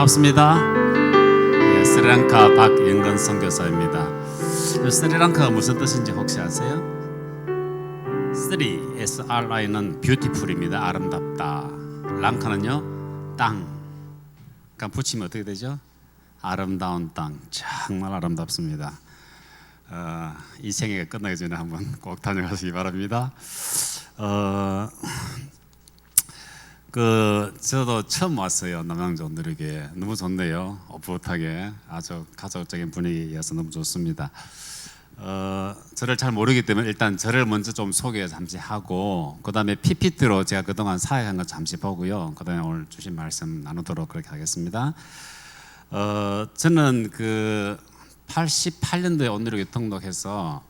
반갑습니다. 네, 스리랑카 박영건 선교사입니다. 스리랑카가 무슨 뜻인지 혹시 아세요? 스리, SRI는 뷰티풀입니다. 아름답다. 랑카는요, 땅. 그러니까 붙이면 어떻게 되죠? 아름다운 땅. 정말 아름답습니다. 이 생애가 끝나기 전에 한번 꼭 다녀가시기 바랍니다. 저도 처음 왔어요. 남양주 온누리교회. 너무 좋네요. 오붓하게 아주 가족적인 분위기여서 너무 좋습니다. 저를 잘 모르기 때문에 일단 저를 먼저 좀 소개 잠시 하고, 그 다음에 PPT로 제가 그동안 사역한 거 잠시 보고요. 그 다음에 오늘 주신 말씀 나누도록 그렇게 하겠습니다. 저는 88년도에 온누리교회 등록해서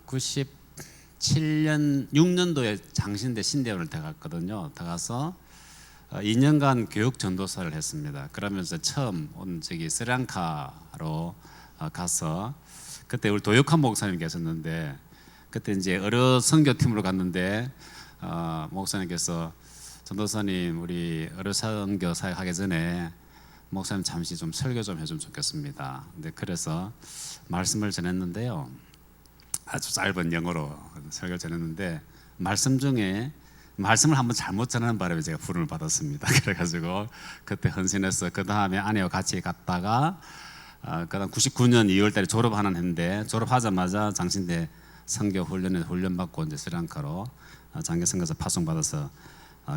97년 6년도에 장신대 신대원을 들어갔거든요. 들어가서 2년간 교육 전도사를 했습니다. 그러면서 처음 온 스리랑카로 가서, 그때 우리 도육한 목사님 계셨는데, 그때 이제 어려 선교팀으로 갔는데 목사님께서 전도사님, 우리 어려 선교 사역하기 전에 목사님 잠시 좀 설교 좀 해주면 좋겠습니다. 근데 그래서 말씀을 전했는데요. 아주 짧은 영어로 설교 전했는데, 말씀 중에 말씀을 한번 잘못 전하는 바람에 제가 부름을 받았습니다. 그래가지고 그때 헌신해서 그 다음에 아내와 같이 갔다가 그다음 99년 2월달에 졸업하는 해인데, 졸업하자마자 장신대 선교 훈련에 훈련받고 이제 스리랑카로 장교 선교사 파송받아서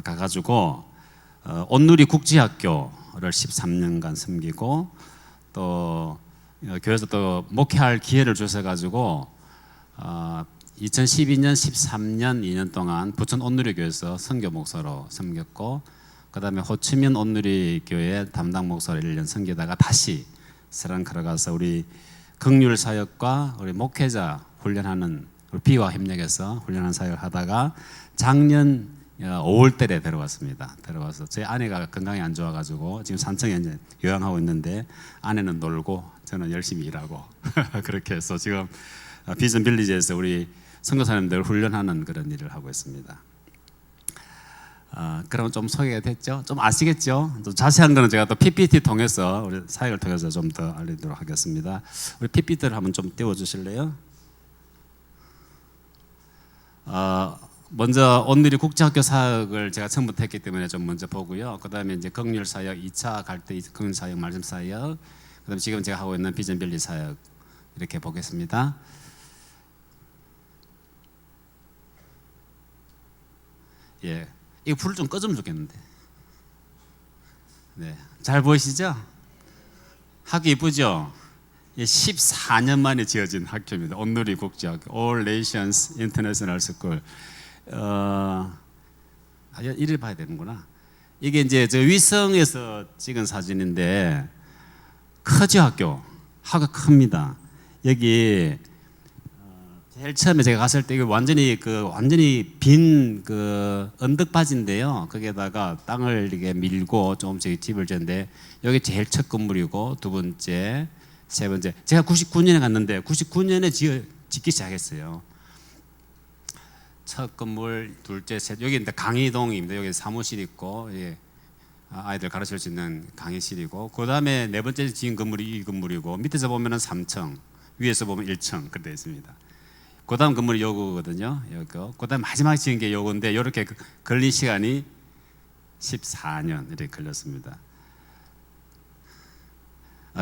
가가지고 온누리 국제학교를 13년간 섬기고, 또 교회에서 또 목회할 기회를 주셔가지고 2012년, 13년, 2년 동안 부천 온누리교회에서 선교 목사로 섬겼고, 그 다음에 호치민 온누리교회 담당 목사로 1년 섬기다가 다시 스리랑카로 가서 우리 긍휼 사역과 우리 목회자 훈련하는, 우리 비와 협력해서 훈련하는 사역을 하다가 작년 5월달에 들어왔습니다. 들어와서 제 아내가 건강이 안 좋아가지고 지금 산청에 이제 요양하고 있는데, 아내는 놀고 저는 열심히 일하고 그렇게 해서 지금 비전 빌리지에서 우리 선교사님들 훈련하는 그런 일을 하고 있습니다. 그러면 좀 소개가 됐죠? 좀 아시겠죠? 좀 자세한 거는 제가 또 PPT 통해서, 우리 사역을 통해서 좀 더 알리도록 하겠습니다. 우리 PPT를 한번 좀 띄워주실래요? 먼저 온누리 국제학교 사역을 제가 처음부터 했기 때문에 좀 먼저 보고요. 그 다음에 이제 긍휼 사역 2차 갈 때 긍휼 사역, 말씀 사역, 그 다음에 지금 제가 하고 있는 비전 빌리 사역, 이렇게 보겠습니다. 예, 이거 불을 좀 꺼주면 좋겠는데. 네, 잘 보이시죠? 학교 이쁘죠? 14년 만에 지어진 학교입니다. 온누리 국제학교, All Nations International School. 이를 봐야 되는구나. 이게 이제 저 위성에서 찍은 사진인데, 크죠? 학교 큽니다. 여기 제일 처음에 제가 갔을 때 이거 완전히 빈 언덕바지인데요. 거기에다가 땅을 이렇게 밀고 조금씩 집을 지었는데, 여기 제일 첫 건물이고, 두 번째, 세 번째. 제가 99년에 갔는데 99년에 짓기 시작했어요. 첫 건물, 둘째, 셋. 여기 이제 강의동입니다. 여기 사무실 있고, 예, 아이들 가르칠 수 있는 강의실이고, 그 다음에 네 번째 지은 건물이 이 건물이고, 밑에서 보면은 3층, 위에서 보면 1층 그렇게 있습니다. 그 다음 건물이 요거거든요. 요거. 그 다음 마지막 지은 게 요건데, 요렇게 걸린 시간이 14년 이렇게 걸렸습니다.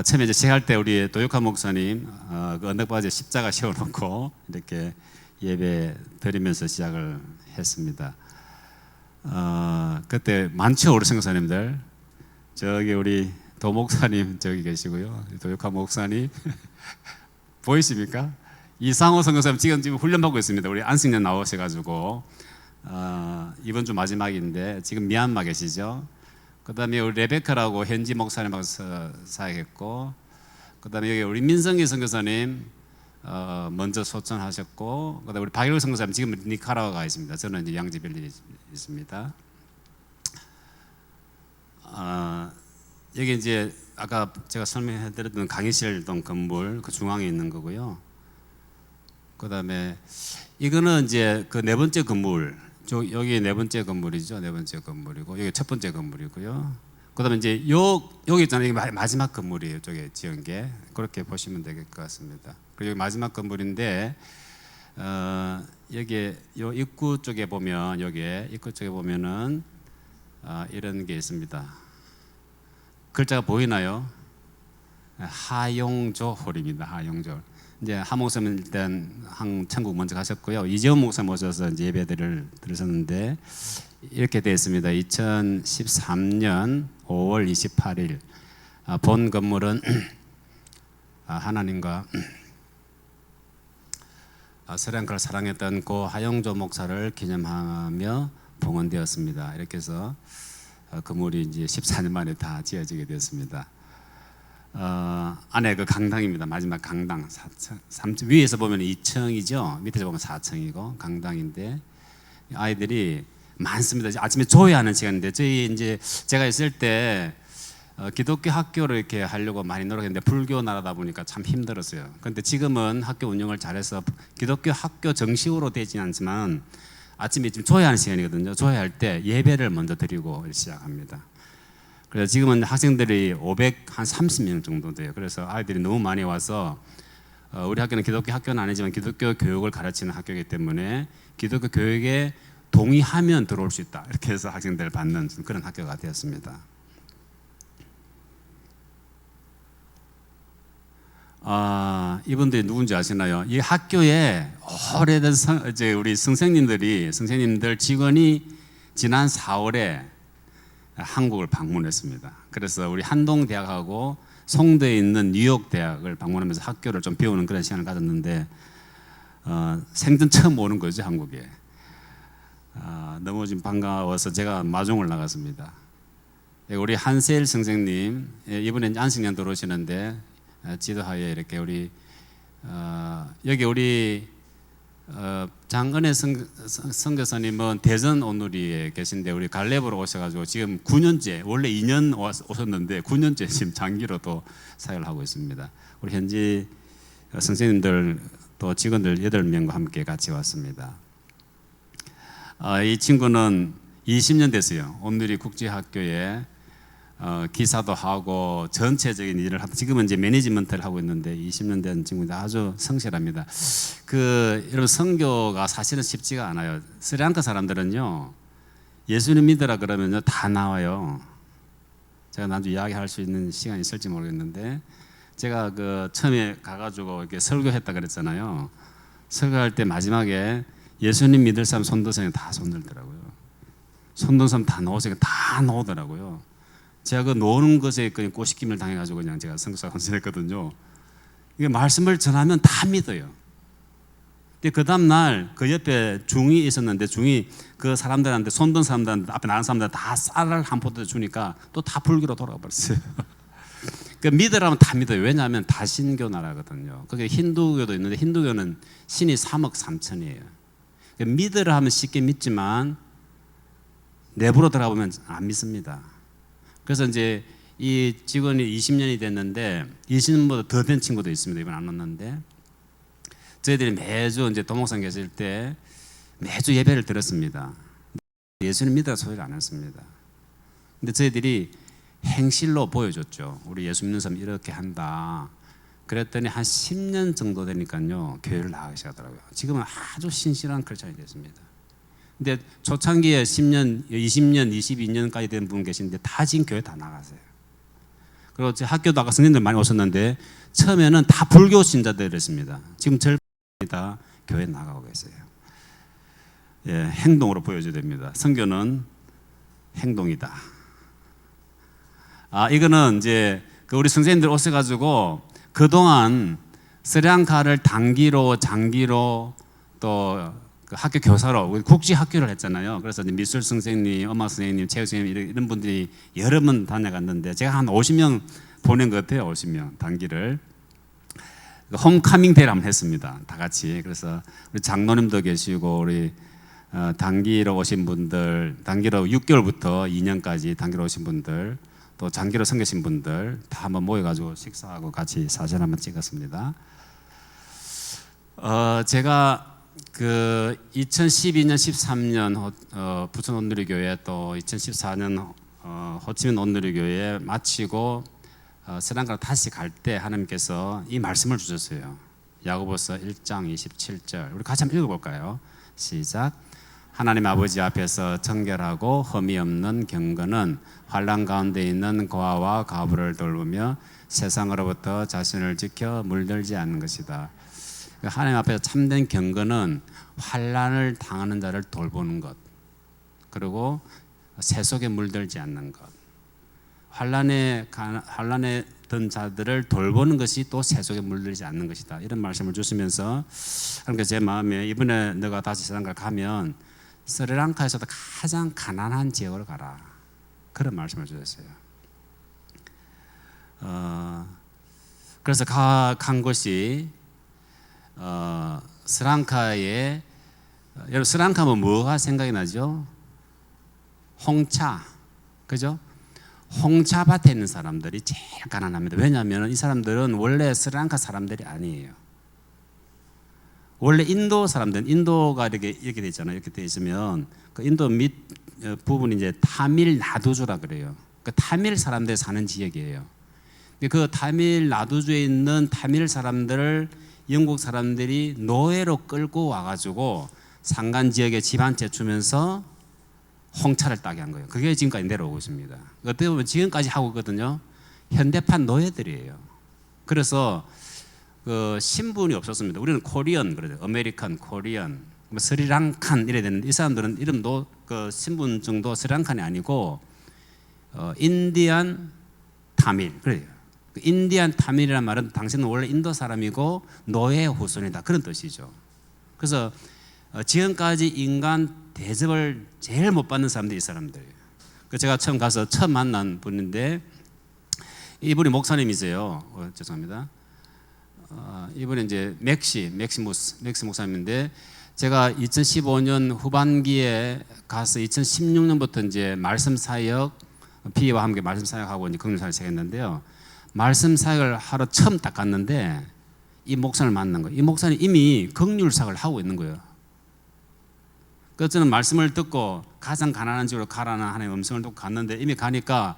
처음에 이제 시작할 때 우리 도육한 목사님 그 언덕바지에 십자가 세워놓고 이렇게 예배 드리면서 시작을 했습니다. 그때 많죠, 우리 선교사님들. 저기 우리 도 목사님 저기 계시고요, 도육한 목사님 보이십니까? 이상호 선교사님 지금 훈련받고 있습니다. 우리 안식년 나오셔가지고 이번 주 마지막인데 지금 미얀마 계시죠. 그 다음에 우리 레베카라고 현지 목사님하고 사역했고, 그 다음에 여기 우리 민성기 선교사님 먼저 소천하셨고, 그 다음에 우리 박일구 선교사님 지금 니카라과가 있습니다. 저는 이제 양지빌리 있습니다. 여기 이제 아까 제가 설명해드렸던 강의실 동 건물 그 중앙에 있는 거고요. 그 다음에 이거는 이제 그 네 번째 건물, 여기 네 번째 건물이죠. 네 번째 건물이고, 여기 첫 번째 건물이고요. 그다음에 이제 여기 있잖아요. 이게 마지막 건물이에요. 이쪽에 지은 게 그렇게 보시면 될 것 같습니다. 그리고 마지막 건물인데 여기 요 입구 쪽에 보면 여기에 입구 쪽에 보면은 이런 게 있습니다. 글자가 보이나요? 하용조 홀입니다. 하용조. 이제 한 목사님 일단 천국 먼저 가셨고요. 이재원 목사 모셔서 이제 예배들을 드리셨는데 이렇게 되어 있습니다. 2013년 5월 28일 본 건물은 하나님과 스리랑카를 사랑했던 고 하용조 목사를 기념하며 봉헌되었습니다. 이렇게 해서 건물이 이제 14년 만에 다 지어지게 되었습니다. 안에 그 강당입니다. 마지막 강당 3층, 위에서 보면 2층이죠. 밑에서 보면 4층이고 강당인데 아이들이 많습니다. 아침에 조회하는 시간인데 저희 이제 제가 있을 때 기독교 학교를 이렇게 하려고 많이 노력했는데 불교 나라다 보니까 참 힘들었어요. 그런데 지금은 학교 운영을 잘해서 기독교 학교 정식으로 되지는 않지만 아침에 지금 조회하는 시간이거든요. 조회할 때 예배를 먼저 드리고 시작합니다. 그래서 지금은 학생들이 530명 정도 돼요. 그래서 아이들이 너무 많이 와서 우리 학교는 기독교 학교는 아니지만 기독교 교육을 가르치는 학교이기 때문에 기독교 교육에 동의하면 들어올 수 있다. 이렇게 해서 학생들을 받는 그런 학교가 되었습니다. 이분들이 누군지 아시나요? 이 학교에 오래된 이제 우리 선생님들 직원이 지난 4월에 한국을 방문했습니다. 그래서 우리 한동대학하고 송도에 있는 뉴욕 대학을 방문하면서 학교를 좀 배우는 그런 시간을 가졌는데 생전 처음 오는 거죠, 한국에. 너무 좀 반가워서 제가 마중을 나갔습니다. 우리 한세일 선생님 이번에 안식년 들어오시는데 지도하에 이렇게 우리 여기 우리 장은혜 선교사님은 대전 온누리에 계신데 우리 갈렙으로 오셔가지고 지금 9년째 원래 2년 오셨는데 9년째 지금 장기로 또 사역을 하고 있습니다. 우리 현지 선생님들 또 직원들 8명과 함께 같이 왔습니다. 이 친구는 20년 됐어요. 온누리 국제학교에 기사도 하고 전체적인 일을 하고 지금은 이제 매니지먼트를 하고 있는데 20년 된 친구인데 아주 성실합니다. 여러분 선교가 사실은 쉽지가 않아요. 스리랑카 사람들은요 예수님 믿으라 그러면요 다 나와요. 제가 나중에 이야기할 수 있는 시간이 있을지 모르겠는데 제가 처음에 가가지고 이렇게 설교했다 그랬잖아요. 설교할 때 마지막에 예수님 믿을 사람 손드세요 다 손들더라고요. 손든 사람 다 넣으세요 다 넣으더라고요. 제가 그 노는 것에 꼬시김을 당해가지고 그냥 제가 선교사가 헌신했거든요. 이게 말씀을 전하면 다 믿어요. 근데 그 다음날 그 옆에 중이 있었는데 중이 그 사람들한테 손든 사람들한테 앞에 나간 사람들한테 다 쌀을 한 포도 주니까 또 다 불교로 돌아가 버렸어요. 그 믿으라면 다 믿어요. 왜냐하면 다신교 나라거든요. 그게 힌두교도 있는데 힌두교는 신이 3억 3천이에요. 믿으라 하면 쉽게 믿지만 내부로 들어가보면 안 믿습니다. 그래서 이제 이 직원이 20년이 됐는데 20년보다 더 된 친구도 있습니다. 이번 안 왔는데 저희들이 매주 이제 도목산 계실 때 매주 예배를 드렸습니다. 예수님 믿으라 소리를 안 했습니다. 근데 저희들이 행실로 보여줬죠. 우리 예수 믿는 사람 이렇게 한다. 그랬더니 한 10년 정도 되니까요 교회를 나가기 시작하더라고요. 지금은 아주 신실한 크리스찬이 됐습니다. 근데 초창기에 10년, 20년, 22년까지 된 분 계신데 다 지금 교회 다 나가세요. 그리고 제 학교도 아까 선생님들 많이 오셨는데 처음에는 다 불교 신자들이었습니다. 지금 절반이 다 교회 나가고 계세요. 예, 행동으로 보여줘야 됩니다. 선교는 행동이다. 이거는 이제 우리 선생님들 오셔가지고 그동안 스리랑카를 단기로 장기로 또 학교 교사로 국제 학교를 했잖아요. 그래서 미술 선생님, 음악 선생님, 체육 선생님 이런 분들이 여러 번 다녀갔는데 제가 한 50명 보낸 것 같아요. 50명 단기를 홈카밍 데이를 한번 했습니다. 다 같이. 그래서 우리 장로님도 계시고 우리 단기로 오신 분들, 단기로 6개월부터 2년까지 단기로 오신 분들, 또 장기로 섬기신 분들 다 한번 모여가지고 식사하고 같이 사진 한번 찍었습니다. 제가 2012년, 13년 부천 온누리교회 또 2014년 호치민 온누리교회 마치고 스리랑카로 다시 갈 때 하나님께서 이 말씀을 주셨어요. 야고보서 1장 27절. 우리 같이 한번 읽어볼까요? 시작. 하나님 아버지 앞에서 정결하고 흠이 없는 경건은 환난 가운데 있는 고아와 과부를 돌보며 세상으로부터 자신을 지켜 물들지 않는 것이다. 하나님 앞에서 참된 경건은 환난을 당하는 자를 돌보는 것, 그리고 세속에 물들지 않는 것. 환난에 든 자들을 돌보는 것이 또 세속에 물들지 않는 것이다. 이런 말씀을 주시면서 그러니까 제 마음에 이번에 너가 다시 스리랑카를 가면 스리랑카에서도 가장 가난한 지역으로 가라. 그런 말씀을 주셨어요. 그래서 간 곳이 스리랑카에 여러분 스리랑카면 뭐가 생각이 나죠? 홍차, 그죠? 홍차밭에 있는 사람들이 제일 가난합니다. 왜냐하면 이 사람들은 원래 스리랑카 사람들이 아니에요. 원래 인도 사람들은 인도가 이렇게 돼 있잖아요. 이렇게 돼 있으면 그 인도 밑 부분이 이제 타밀 나두주라 그래요. 그 타밀 사람들 사는 지역이에요. 그 타밀 나두주에 있는 타밀 사람들을 영국 사람들이 노예로 끌고 와가지고 산간 지역에 집 한 채 주면서 홍차를 따게 한 거예요. 그게 지금까지 내려오고 있습니다. 어떻게 보면 지금까지 하고 있거든요. 현대판 노예들이에요. 그래서 그 신분이 없었습니다. 우리는 코리안 그래요. 아메리칸, 코리안, 스리랑칸 이래 되는데 이 사람들은 이름도 그 신분증도 스리랑칸이 아니고 인디안 타밀 그래요. 그 인디안 타밀이라는 말은 당신은 원래 인도 사람이고 노예 후손이다 그런 뜻이죠. 그래서 지금까지 인간 대접을 제일 못 받는 사람들이 이 사람들이에요. 제가 처음 가서 처음 만난 분인데 이분이 목사님이세요. 죄송합니다. 이분이 이제 맥시 목사님인데 제가 2015년 후반기에 가서 2016년부터 이제 말씀 사역 비와 함께 말씀 사역하고 이제 긍휼 사역 시작했는데요. 말씀 사역을 하러 처음 딱 갔는데 이 목사를 만난 거예요. 이 목사는 이미 긍휼 사역을 하고 있는 거예요. 그래서 저는 말씀을 듣고 가장 가난한 지역으로 가라는 하나님의 음성을 듣고 갔는데 이미 가니까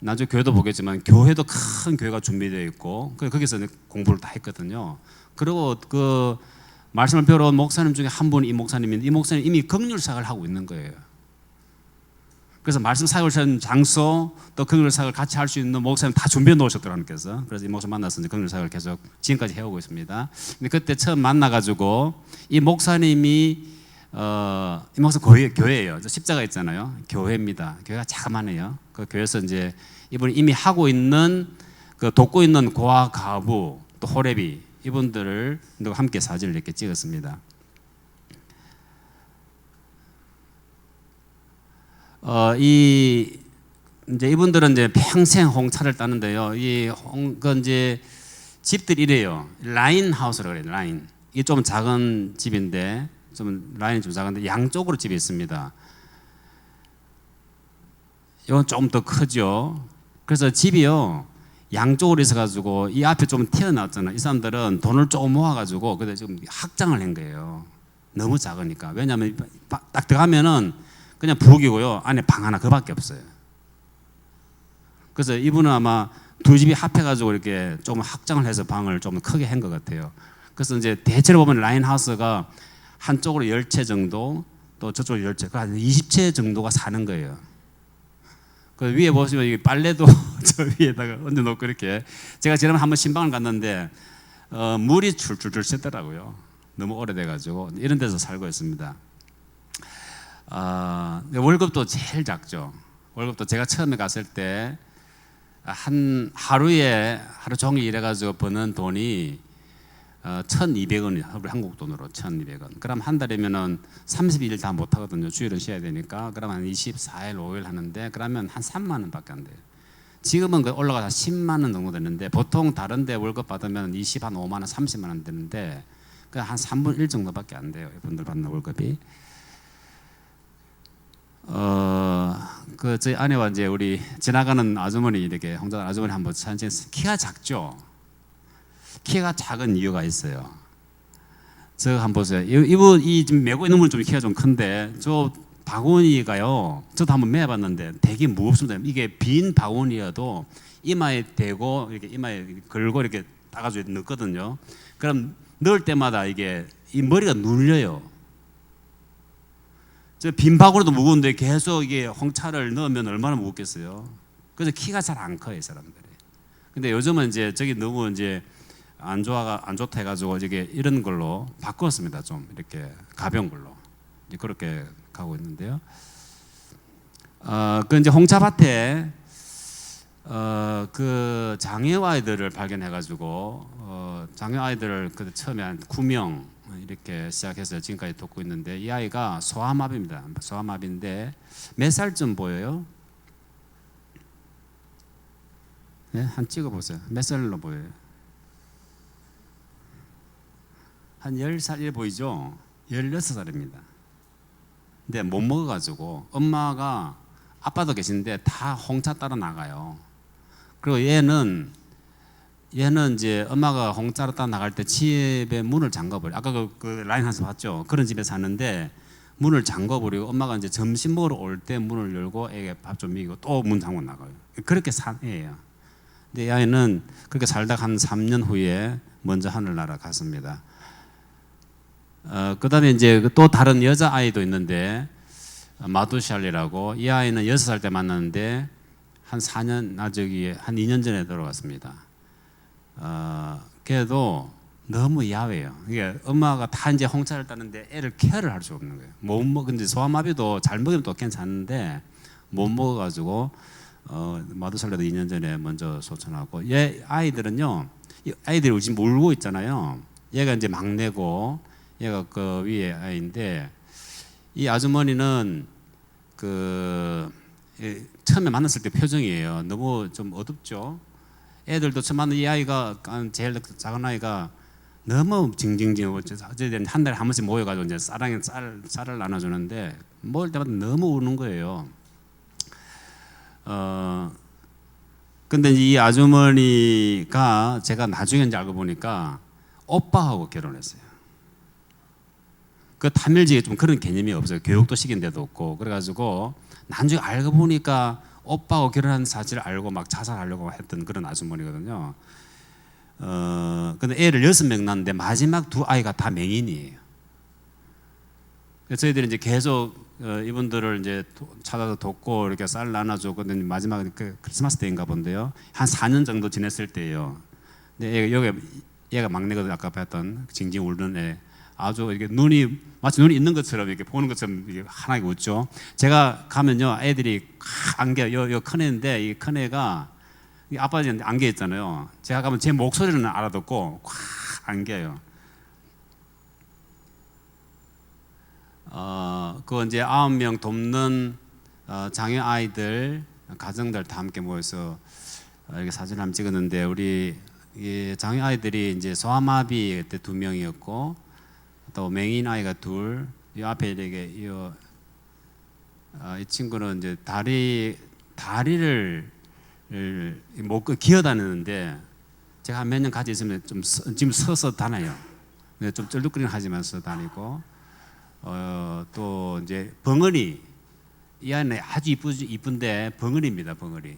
나중에 교회도 보겠지만 교회도 큰 교회가 준비되어 있고 거기서 공부를 다 했거든요. 그리고 그 말씀을 배우러 온 목사님 중에 한 분이 이 목사님인데 이 목사님 이미 긍휼 사역을 하고 있는 거예요. 그래서 말씀 사역을 하는 장소 또 긍휼 사역을 같이 할 수 있는 목사님 다 준비해 놓으셨더라고요. 그래서 이 목사님 만나서 긍휼 사역을 계속 지금까지 해오고 있습니다. 근데 그때 처음 만나가지고 이 목사님이 이 목사 교회예요. 십자가 있잖아요. 교회입니다. 교회가 자그마해요. 그 교회에서 이제 이분이 이미 하고 있는 그 돕고 있는 고아 가부 또 호레비 이분들을 함께 사진을 이렇게 찍었습니다. 이제 이분들은 이제 평생 홍차를 따는데요. 그 이제 집들이 이래요. 라인 하우스라고 그래요. 라인. 이게 좀 작은 집인데. 좀 라인이 좀 작은데 양쪽으로 집이 있습니다. 이건 좀 더 크죠. 그래서 집이요 양쪽으로 있어가지고 이 앞에 좀 튀어나왔잖아요. 이 사람들은 돈을 조금 모아가지고 근데 지금 확장을 한 거예요. 너무 작으니까. 왜냐하면 딱 들어가면은 그냥 부엌이고요. 안에 방 하나 그밖에 없어요. 그래서 이분은 아마 두 집이 합해가지고 이렇게 좀 확장을 해서 방을 좀 크게 한 것 같아요. 그래서 이제 대체로 보면 라인 하우스가 한쪽으로 10채 정도, 또 저쪽으로 10채, 한 20채 정도가 사는 거예요. 그 위에 보시면 이 빨래도 저 위에다가 얹어놓고 이렇게. 제가 지난번에 한번 신방을 갔는데 물이 줄줄줄 새더라고요. 너무 오래돼가지고 이런 데서 살고 있습니다. 월급도 제일 작죠. 월급도 제가 처음에 갔을 때 하루 종일 일해가지고 버는 돈이 1,200원, 한국 돈으로 1,200원. 그럼 한 달이면은 30일 다 못 하거든요. 주일은 쉬어야 되니까. 그럼 한 24일, 5일 하는데 그러면 한 3만 원밖에 안 돼요. 지금은 올라가서 10만 원 정도 되는데 보통 다른 데 월급 받으면 25만 원, 30만 원 되는데 한 3분 1 정도밖에 안 돼요. 이분들 받는 월급이. 저희 아내와 이제 우리 지나가는 아주머니 이렇게 홍자 아주머니 한번 사진 키가 작죠. 키가 작은 이유가 있어요. 저 한번 보세요. 이분 이 지금 메고 있는 분은 좀 키가 좀 큰데 저 바구니가요. 저도 한번 매봤는데 되게 무겁습니다. 이게 빈 바구니여도 이마에 대고 이렇게 이마에 걸고 이렇게 따가지고 넣거든요. 그럼 넣을 때마다 이게 이 머리가 눌려요. 저 빈 바구니도 무거운데 계속 이게 홍차를 넣으면 얼마나 무겁겠어요. 그래서 키가 잘 안 커요, 이 사람들이. 근데 요즘은 이제 저기 너무 이제 안 좋다 해가지고 이게 이런 걸로 바꿨습니다. 좀 이렇게 가벼운 걸로 이제 그렇게 가고 있는데요. 그 이제 홍차밭에 그 장애 아이들을 발견해가지고 장애 아이들을 그 처음에 한 9명 이렇게 시작해서 지금까지 돕고 있는데 이 아이가 소아마비입니다. 소아마비인데 몇 살쯤 보여요? 네, 한 찍어보세요. 몇 살로 보여요? 한 10살 보이죠? 16살입니다. 근데 못 먹어가지고 엄마가 아빠도 계신데 다 홍차 따라 나가요. 그리고 얘는 이제 엄마가 홍차를 따라 나갈 때 집에 문을 잠가버려. 아까 그 라인 한서 봤죠? 그런 집에 사는데 문을 잠가버리고 엄마가 이제 점심 먹으러 올 때 문을 열고 애게 밥 좀 먹이고 또 문 잠그고 나가요. 그렇게 산 애예요. 근데 이 아이는 그렇게 살다가 한 3년 후에 먼저 하늘나라 갔습니다. 그다음에 이제 또 다른 여자 아이도 있는데 마두샬리라고 이 아이는 6살 때 만났는데 한 4년 한 2년 전에 돌아갔습니다. 걔도 너무 야해요. 이게 엄마가 다 이제 홍차를 따는데 애를 케어를 할 수 없는 거예요. 못 먹, 근데 소아마비도 잘 먹으면 또 괜찮은데 못 먹어가지고 마두살레도 2년 전에 먼저 소천하고 얘 아이들은요, 아이들이 지금 울고 있잖아요. 얘가 이제 막내고 얘가 그 위에 아이인데 이 아주머니는 그 처음에 만났을 때 표정이에요. 너무 좀 어둡죠. 애들도 처음 만난 이 아이가 제일 작은 아이가 너무 징징징하고 어쨌든 한 달에 한 번씩 모여가지고 이제 쌀을 나눠주는데 먹을 때마다 너무 우는 거예요. 근데 이 아주머니가 제가 나중에 이제 알고 보니까 오빠하고 결혼했어요. 그 타밀지에 좀 그런 개념이 없어요. 교육도 시킨 데도 없고 그래가지고 나중에 알고 보니까 오빠하고 결혼한 사실을 알고 막 자살하려고 했던 그런 아주머니거든요. 근데 애를 6명 낳았는데 마지막 2아이가 다 맹인이에요. 그래서 저희들이 이제 계속 이분들을 이제 찾아서 돕고 이렇게 쌀 나눠주고 마지막 그 크리스마스 때인가 본데요. 한 4년 정도 지냈을 때예요. 근데 얘가 막내거든요. 아까 봤던 징징 울는 애. 아주 이렇게 마치 눈이 있는 것처럼 이렇게 보는 것처럼 이렇게 환하게 웃죠. 제가 가면요, 애들이 안겨요. 요 큰 애인데 이 큰 애가 아빠한테 안겨 있잖아요. 제가 가면 제 목소리는 알아듣고 확 안겨요. 그 이제 9명 돕는 장애 아이들 가정들 다 함께 모여서 이렇게 사진을 한번 찍었는데 우리 이 장애 아이들이 이제 소아마비 그때 2명이었고. 또 맹인 아이가 2, 이 앞에 이렇게 이 친구는 이제 다리를 못 기어다니는데 제가 한 몇 년 같이 있으면 좀 지금 서서 다녀요. 근데 좀 쩔뚝거리는 하지면서 다니고 또 이제 벙어리 이 아이는 아주 이쁜데 벙어리입니다. 벙어리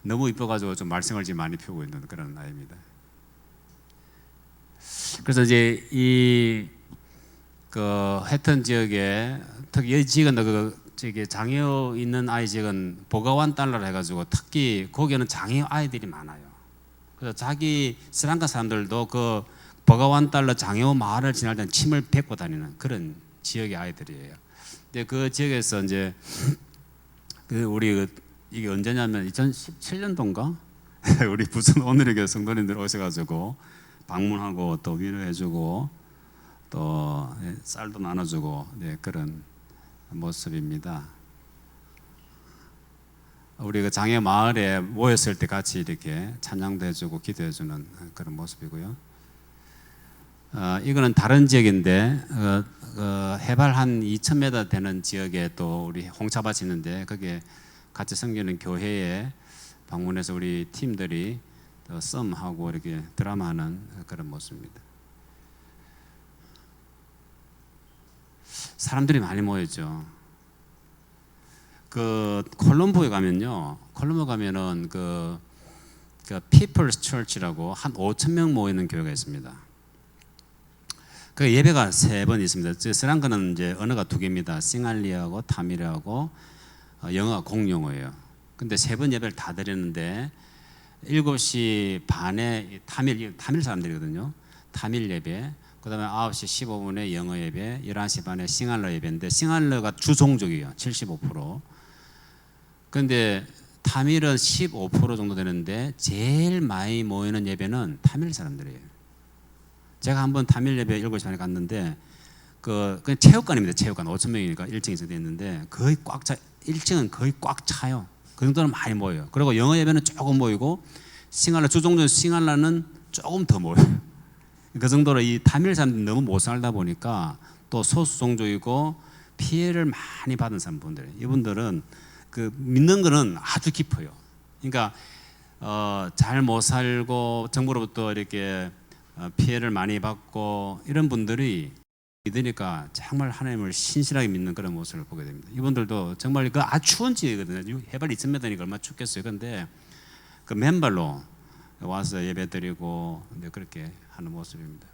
너무 이뻐가지고 좀 말썽을 지금 많이 피우고 있는 그런 아이입니다. 그래서 이제 그 해튼 지역에 특히 이 지역은 저기 장애 있는 아이 지역은 보가완 달러를 해가지고 특히 거기는 장애 아이들이 많아요. 그래서 자기 스리랑카 사람들도 그 보가완 달러 장애 마을을 지날 때는 침을 뱉고 다니는 그런 지역의 아이들이에요. 근데 그 지역에서 이제 우리 이게 언제냐면 2017년도인가 우리 부천 오늘의 성도님들 오셔가지고. 방문하고 또 위로해주고 또 쌀도 나눠주고 그런 모습입니다. 우리 그 장애 마을에 모였을 때 같이 이렇게 찬양도 해주고 기도해주는 그런 모습이고요. 이거는 다른 지역인데 해발 한 2,000m 되는 지역에 또 우리 홍차밭이 있는데 거기에 같이 섬기는 교회에 방문해서 우리 팀들이 썸하고 이렇게 드라마하는 그런 모습입니다. 사람들이 많이 모였죠. 그 콜롬보에 가면요, 콜롬보 가면은 그 People's Church라고 한 5천 명 모이는 교회가 있습니다. 그 예배가 3번 있습니다. 스리랑카는 이제 언어가 2개입니다. 싱할리하고 타밀하고 영어가 공용어예요. 근데 3번 예배를 다 드리는데 7시 반에 타밀 사람들이거든요. 타밀 예배. 그다음에 9시 15분에 영어 예배, 11시 반에 싱할러 예배인데 싱할러가 주종족이에요. 75%. 그런데 타밀은 15% 정도 되는데 제일 많이 모이는 예배는 타밀 사람들이에요. 제가 한번 타밀 예배 7시 반에 갔는데 그냥 체육관입니다. 체육관 5천 명이니까 1층에 있는데 거의 꽉 차. 1층은 거의 꽉 차요. 그 정도는 많이 모여요. 그리고 영어 예배는 조금 모이고 싱할라 주종전 싱할라는 조금 더 모여요. 그 정도로 이 타밀 사람들이 너무 못 살다 보니까 또 소수 종족이고 피해를 많이 받은 사람분들, 이분들은 그 믿는 거는 아주 깊어요. 그러니까 잘 못 살고 정부로부터 이렇게 피해를 많이 받고 이런 분들이 믿으니까 정말 하나님을 신실하게 믿는 그런 모습을 보게 됩니다. 이분들도 정말 그 아주 추운 지역이거든요. 해발 2,000m니까 얼마나 춥겠어요. 그런데 그 맨발로 와서 예배드리고 그렇게 하는 모습입니다.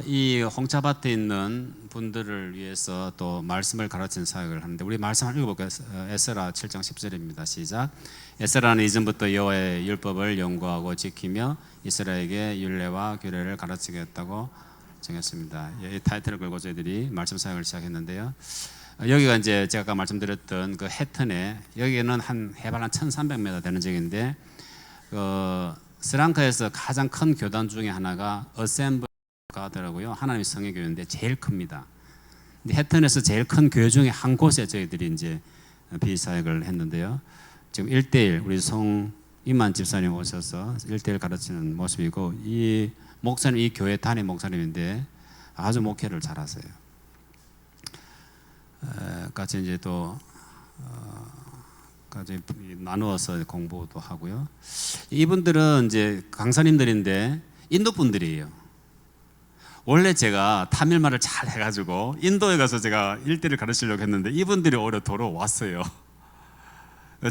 이 홍차밭에 있는 분들을 위해서 또 말씀을 가르치는 사역을 하는데 우리 말씀 한번 읽어볼까요? 에스라 7장 10절입니다. 시작. 에스라는 이전부터 여호와의 율법을 연구하고 지키며 이스라엘에게 율례와 규례를 가르치겠다고 정했습니다. 이 타이틀을 걸고 저희들이 말씀 사역을 시작했는데요. 여기가 이제 제가 아까 말씀드렸던 그 해튼에, 여기는 한 해발 한 1,300m 되는 지역인데 스리랑카에서 가장 큰 교단 중에 하나가 어셈블리가 더라고요. 하나님의 성의 교회인데 제일 큽니다. 근데 해튼에서 제일 큰 교회 중에 한 곳에 저희들이 이제 비사역을 했는데요. 지금 1대1 우리 송임만 집사님 오셔서 1대1 가르치는 모습이고, 이 목사님, 이 교회 단임 목사님인데 아주 목회를 잘하세요. 같이 이제 또 같이 나누어서 공부도 하고요. 이분들은 이제 강사님들인데 인도 분들이에요. 원래 제가 타밀말을 잘 해가지고 인도에 가서 제가 1대를 가르치려고 했는데 이분들이 오히려 돌아왔어요.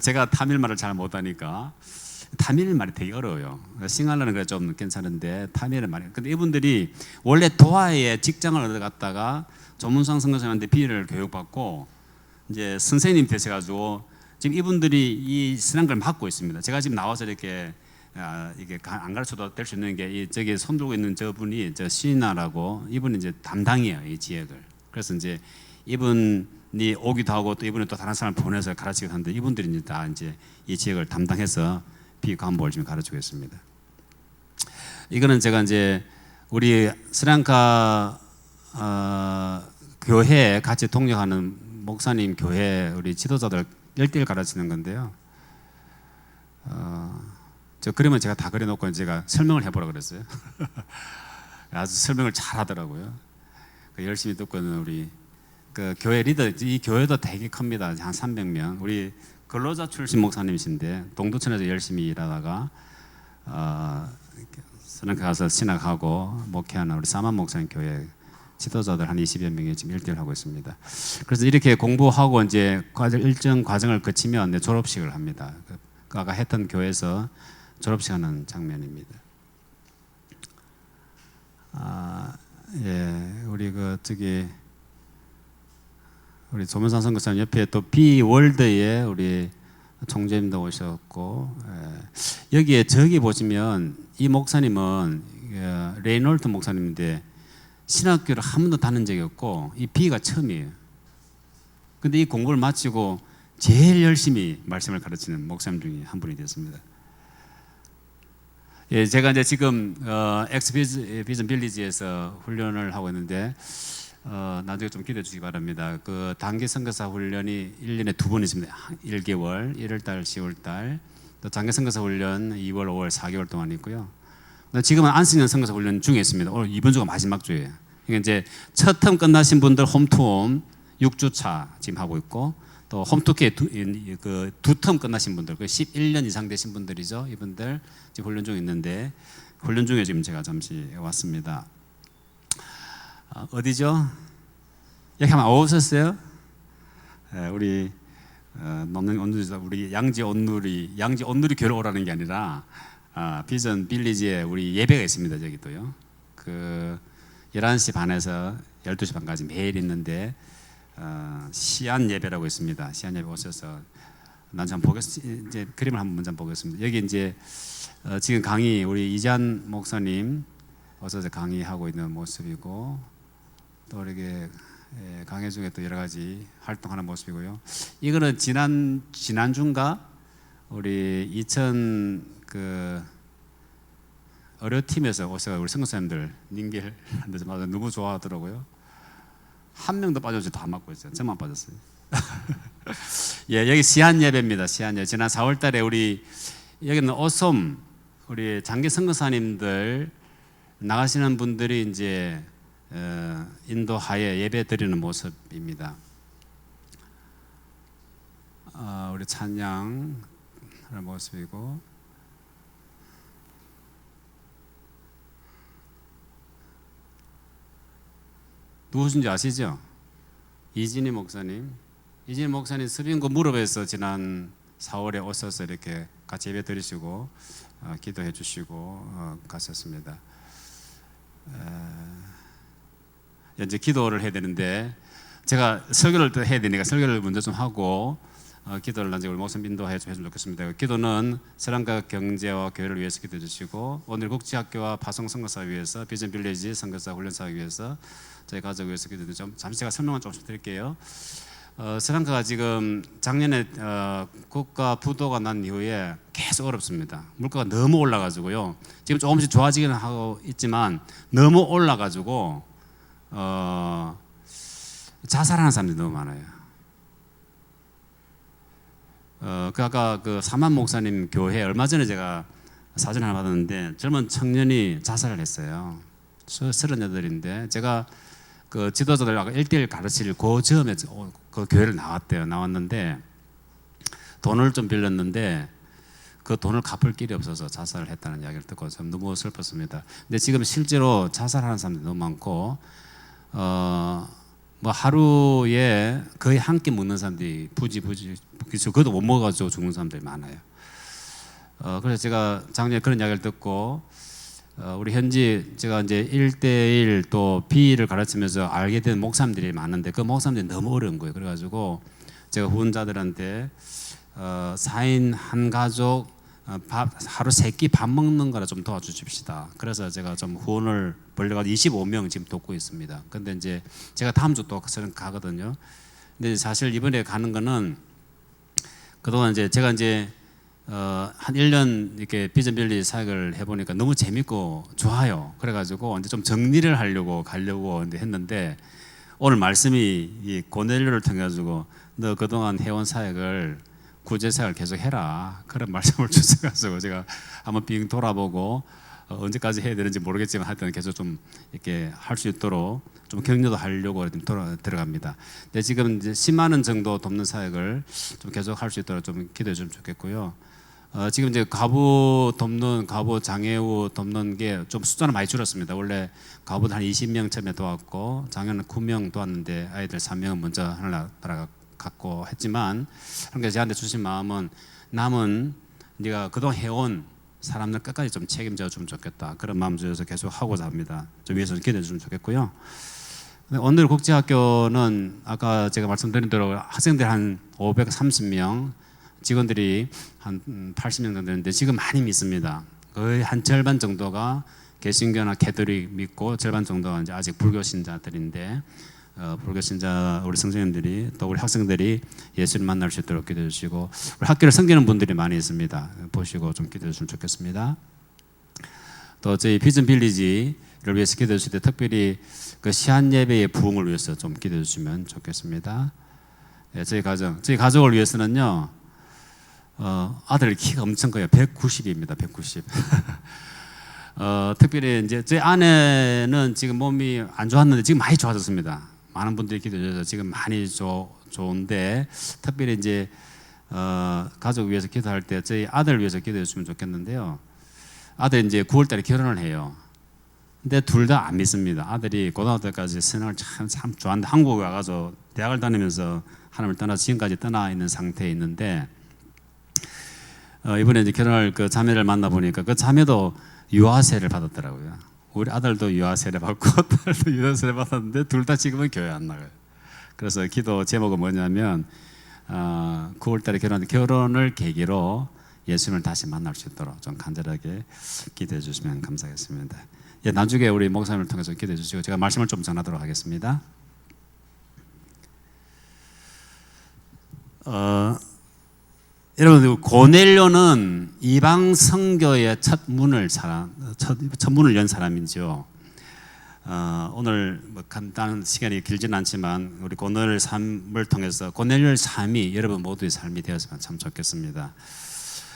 제가 타밀말을 잘 못하니까. 타밀말이 되게 어려워요. 싱할라는 그래 좀 괜찮은데 타밀은 말이에요. 근데 이분들이 원래 도하에 직장을 얻어갔다가 조문상 선교사님한테 비례를 교육받고 이제 선생님 되셔가지고 지금 이분들이 이 스리랑카를 맡고 있습니다. 제가 지금 나와서 이렇게 이게 안 가르쳐도 될 수 있는 게 저기 손 들고 있는 저분이 저 시나라고, 이분이 이제 담당이에요, 이 지역을. 그래서 이제 이분이 오기도 하고 또 이분이 또 다른 사람을 보내서 가르치기도 하는데 이분들이 이제 다 이제 이 지역을 담당해서 비관보를 좀 가르치고 있습니다. 이거는 제가 이제 우리 스리랑카 교회에 같이 동역하는 목사님 교회 우리 지도자들 1대1 가르치는 건데요. 저 그림은 제가 다 그려놓고 제가 설명을 해보라 그랬어요. 아주 설명을 잘 하더라고요. 열심히 듣고는 우리 그 교회 리더, 이 교회도 되게 큽니다. 한 300명. 우리 근로자 출신 목사님이신데 동두천에서 열심히 일하다가 스리랑카 가서 신학하고 목회하는 우리 사만 목사님 교회 지도자들 한 20여 명이 지금 1대1 하고 있습니다. 그래서 이렇게 공부하고 이제 일정 과정을 거치면 졸업식을 합니다. 아까 했던 교회에서 졸업식 하는 장면입니다. 예, 우리 우리 조문상 선교사님 옆에 또 비월드에 우리 총재님도 오셨고, 여기에 저기 보시면 이 목사님은 레이놀트 목사님인데 신학교를 한 번도 다닌 적이 없고 이 비가 처음이에요. 근데 이 공부를 마치고 제일 열심히 말씀을 가르치는 목사님 중에 한 분이 되었습니다. 예, 제가 이제 지금 엑스비전 빌리지에서 훈련을 하고 있는데 나중에 좀 기대해 주시기 바랍니다. 그 단기 선교사 훈련이 1년에 2번 있습니다. 1개월, 1월달, 10월달. 또 장기 선교사 훈련 2월, 5월, 4개월 동안 있고요. 지금은 안승년 선교사 훈련 중에 있습니다. 오늘 이번 주가 마지막 주예요. 그러니까 이제 첫 텀 끝나신 분들 홈투홈 6주차 지금 하고 있고, 또 홈투케 두 텀 끝나신 분들, 그 11년 이상 되신 분들이죠. 이분들 지금 훈련 중에 있는데 훈련 중에 지금 제가 잠시 왔습니다. 어디죠? 여기 한번 오셨어요? 우리 우리 양지 온누리 교회 오라는 게 아니라 비전 빌리지에 우리 예배가 있습니다. 저기도요. 그 11시 반에서 12시 반까지 매일 있는데 시안 예배라고 있습니다. 시안 예배 오셔서 난 이제 그림을 한번 먼저 보겠습니다. 여기 이제 지금 강의 우리 이잔 목사님 오셔서 강의하고 있는 모습이고 또 이렇게 강의 중에 또 여러 가지 활동하는 모습이고요. 이거는 지난주인가 우리 2000 의료팀에서 오셔서 우리 선교사님들 닝겔한테 맞아 너무 좋아하더라고요. 한 명도 빠져서 다 맞고 있어요. 저만 빠졌어요. 예, 여기 시안 예배입니다. 시안 예배. 지난 4월달에 우리 여기는 오솜 우리 장기 선교사님들 나가시는 분들이 이제 인도하에 예배 드리는 모습입니다. 우리 찬양하는 모습이고 누구신지 아시죠? 이진희 목사님. 이진희 목사님 스빈구 무릎에서 지난 4월에 오셔서 이렇게 같이 예배 드리시고 기도해 주시고 가셨습니다. 이제 기도를 해야 되는데 제가 설교를 또 해야 되니까 설교를 먼저 좀 하고 기도를 나중에 우리 목사님 인도해 주시면 좋겠습니다. 기도는 스리랑카 경제와 교회를 위해서 기도해 주시고 오늘 국제학교와 파송 선교사 위해서 비전 빌리지 선교사 훈련사 위해서 저희 가족 위해서 기도해 좀 잠시 제가 설명을 조금씩 드릴게요. 스리랑카가 지금 작년에 국가 부도가 난 이후에 계속 어렵습니다. 물가가 너무 올라가지고요. 지금 조금씩 좋아지기는 하고 있지만 너무 올라가지고 자살하는 사람들이 너무 많아요. 아까 그 사만 목사님 교회 얼마 전에 제가 사진 하나 받았는데 젊은 청년이 자살을 했어요. 38인데 제가 그 지도자들하고 1:1 가르칠 그 즈음에 그 교회를 나왔는데 돈을 좀 빌렸는데 그 돈을 갚을 길이 없어서 자살을 했다는 이야기를 듣고 참 너무 슬펐습니다. 근데 지금 실제로 자살하는 사람들이 너무 많고 뭐 하루에 거의 한 끼 먹는 사람들이 그것도 못 먹어가지고 죽는 사람들이 많아요. 그래서 제가 작년에 그런 이야기를 듣고 우리 현지 제가 이제 1:1 또 B를 가르치면서 알게 된 목사님들이 많은데 그 목사님들이 너무 어려운 거예요. 그래가지고 제가 후원자들한테 4인 한 가족 하루 3끼 밥 먹는 거라 좀 도와주십시다. 그래서 제가 좀 후원을 벌려가지고 25명 지금 돕고 있습니다. 근데 이제 제가 다음 주 또 저는 가거든요. 근데 사실 이번에 가는 거는 그동안 이제 제가 이제 한 1년 이렇게 비전 빌리 사역을 해보니까 너무 재밌고 좋아요. 그래가지고 이제 좀 정리를 가려고 했는데 오늘 말씀이 이 고넬료를 통해 가지고 너 그동안 해온 사역을 구제 사역을 계속 해라 그런 말씀을 주셔가지고 제가 한번 빙 돌아보고 언제까지 해야 되는지 모르겠지만 하여튼 계속 좀 이렇게 할 수 있도록 좀 격려도 하려고 들어갑니다. 근데 지금 이제 10만 원 정도 돕는 사역을 좀 계속 할 수 있도록 좀 기도해 주면 좋겠고요. 지금 이제 가부 장애우 돕는 게 좀 숫자는 많이 줄었습니다. 원래 가부도 한 20명 처음에 도왔고 장애는 9명 도왔는데 아이들 3명은 먼저 하늘나라 갖고 했지만 그러니까 저한테 주신 마음은 남은 네가 그동안 해온 사람들 끝까지 좀 책임져 주면 좋겠다. 그런 마음 주셔서 계속 하고자 합니다. 좀 위해서 기도해 주면 좋겠고요. 오늘 국제학교는 아까 제가 말씀드린 대로 학생들 한 530명 직원들이 한 80명 정도 되는데 지금 많이 믿습니다. 거의 한 절반 정도가 개신교나 캐톨릭 믿고 절반 정도가 이제 아직 불교 신자들인데 불교 신자 우리 성도님들이 또 우리 학생들이 예수를 만날 수 있도록 기도해 주시고 우리 학교를 섬기는 분들이 많이 있습니다. 보시고 좀 기도해 주시면 좋겠습니다. 또 저희 비전 빌리지를 위해서 기도해 주실 때 특별히 그 시한 예배의 부흥을 위해서 좀 기도해 주시면 좋겠습니다. 네, 저희 가족을 위해서는요. 아들 키가 엄청 커요. 190입니다. 190. 특별히 이제 저희 아내는 지금 몸이 안 좋았는데 지금 많이 좋아졌습니다. 많은 분들이 기도해 주셔서 지금 많이 좋은데 특별히 이제 가족 위해서 기도할 때 저희 아들 위해서 기도해 주시면 좋겠는데요. 아들 이제 9월달에 결혼을 해요. 근데 둘 다 안 믿습니다. 아들이 고등학교 때까지 신앙을 참 좋아하는데 한국에 와가지고 대학을 다니면서 하나님을 떠나 지금까지 떠나 있는 상태에 있는데 이번에 이제 결혼할 그 자매를 만나 보니까 그 자매도 유아세를 받았더라고요. 우리 아들도 유아세를 받고 딸도 유아세를 받았는데 둘 다 지금은 교회 안 나가요. 그래서 기도 제목은 뭐냐면 9월달에 결혼을 계기로 예수님을 다시 만날 수 있도록 좀 간절하게 기도해 주시면 감사하겠습니다. 예, 나중에 우리 목사님을 통해서 기도해 주시고 제가 말씀을 좀 전하도록 하겠습니다. 여러분, 고넬료는 이방 선교의 첫 문을 연 사람이죠. 오늘 뭐 간단한 시간이 길지는 않지만 우리 고넬료의 삶을 통해서 고넬료의 삶이 여러분 모두의 삶이 되었으면 참 좋겠습니다.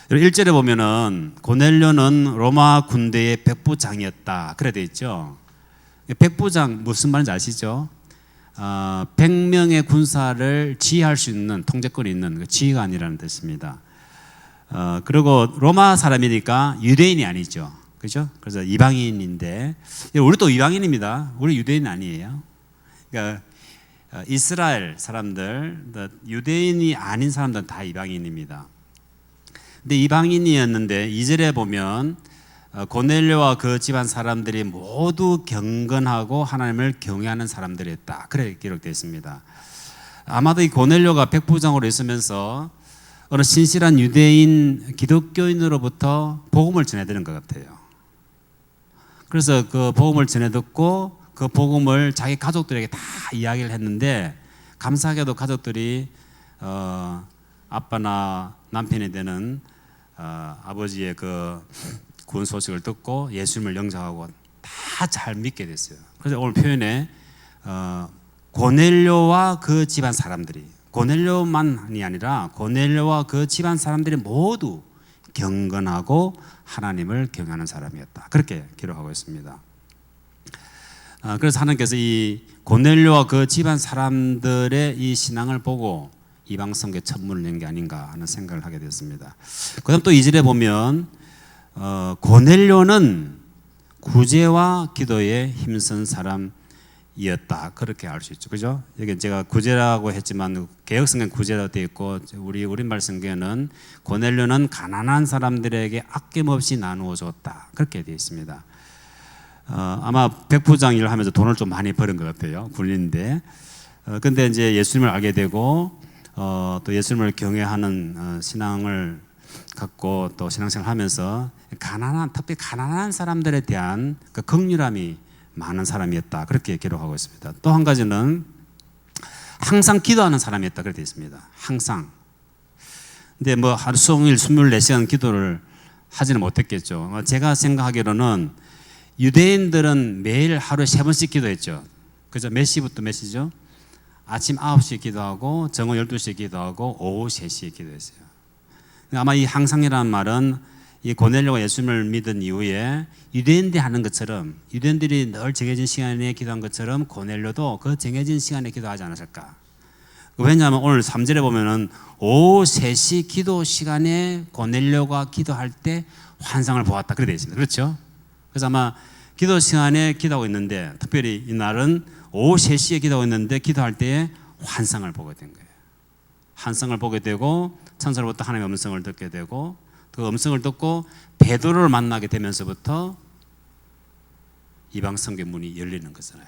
1절에 보면은 고넬료는 로마 군대의 백부장이었다 그래 돼 있죠. 백부장 무슨 말인지 아시죠? 100명의 군사를 지휘할 수 있는 통제권이 있는 그 지휘관이라는 뜻입니다. 그리고 로마 사람이니까 유대인이 아니죠. 그죠? 그래서 이방인인데 우리도 이방인입니다. 우리 유대인 아니에요. 그러니까 이스라엘 사람들, 유대인이 아닌 사람들은 다 이방인입니다. 근데 이방인이었는데 2절에 보면 고넬료와 그 집안 사람들이 모두 경건하고 하나님을 경외하는 사람들이었다. 그렇게 기록되어 있습니다. 아마도 이 고넬료가 백부장으로 있으면서 어느 신실한 유대인 기독교인으로부터 복음을 전해드린 것 같아요. 그래서 그 복음을 전해 듣고 그 복음을 자기 가족들에게 다 이야기를 했는데 감사하게도 가족들이 아빠나 남편이 되는 아버지의 그 구원 소식을 듣고 예수님을 영접하고 다 잘 믿게 됐어요. 그래서 오늘 표현에 고넬료와 그 집안 사람들이, 고넬료만이 아니라 고넬료와 그 집안 사람들이 모두 경건하고 하나님을 경외하는 사람이었다. 그렇게 기록하고 있습니다. 그래서 하나님께서 이 고넬료와 그 집안 사람들의 이 신앙을 보고 이방 선교의 첫 문을 연 게 아닌가 하는 생각을 하게 됐습니다. 그다음 또 2절에 보면 고넬료는 구제와 기도에 힘쓴 사람이었다. 그렇게 알 수 있죠. 그죠? 여기 제가 구제라고 했지만 개혁성경 구제라고 되어 있고 우리 우리말 성경에는 고넬료는 가난한 사람들에게 아낌없이 나누어 줬다. 그렇게 되어 있습니다. 아마 백부장 일을 하면서 돈을 좀 많이 버는 것 같아요. 군인인데. 근데 이제 예수님을 알게 되고 또 예수님을 경외하는 신앙을 갖고 또 신앙생활을 하면서 특히 가난한 사람들에 대한 그 긍휼함이 많은 사람이었다. 그렇게 기록하고 있습니다. 또 한 가지는 항상 기도하는 사람이었다. 그렇게 되어 있습니다. 항상. 근데 뭐 하루 종일 24시간 기도를 하지는 못했겠죠. 제가 생각하기로는 유대인들은 매일 하루에 3번씩 기도했죠. 그죠? 몇 시부터 몇 시죠? 아침 9시에 기도하고 정오 12시에 기도하고 오후 3시에 기도했어요. 아마 이 항상이라는 말은 이 고넬료가 예수님을 믿은 이후에 유대인들이 하는 것처럼 유대인들이 늘 정해진 시간에 기도한 것처럼 고넬료도 그 정해진 시간에 기도하지 않았을까. 왜냐하면 오늘 3절에 보면은 오후 3시 기도 시간에 고넬료가 기도할 때 환상을 보았다. 그렇게 되어 있습니다. 그렇죠? 그래서 아마 기도 시간에 기도하고 있는데 특별히 이날은 오후 3시에 기도하고 있는데 기도할 때에 환상을 보게 된 거예요. 환상을 보게 되고 천사로부터 하나님의 음성을 듣게 되고 그 음성을 듣고 베드로를 만나게 되면서부터 이방 선교 문이 열리는 거잖아요.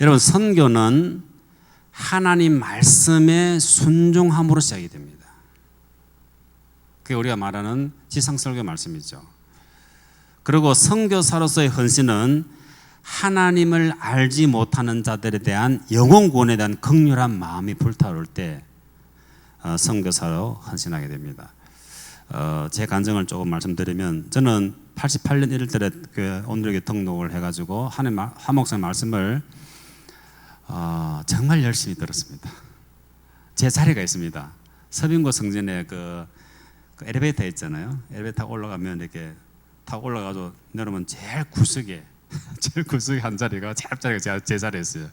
여러분, 선교는 하나님 말씀에 순종함으로 시작이 됩니다. 그게 우리가 말하는 지상설교 말씀이죠. 그리고 선교사로서의 헌신은 하나님을 알지 못하는 자들에 대한 영혼 구원에 대한 긍휼한 마음이 불타오를 때 선교사로 헌신하게 됩니다. 제 간증을 조금 말씀드리면 저는 88년 1월달에 온누리교회 등록을 해가지고 한 목사님 말씀을 정말 열심히 들었습니다. 제 자리가 있습니다. 서빙고 성전에 그 엘리베이터 있잖아요. 엘리베이터 올라가면 이렇게 타고 올라가서 내려오면 제일 구석에 한 자리가 제 자리였어요.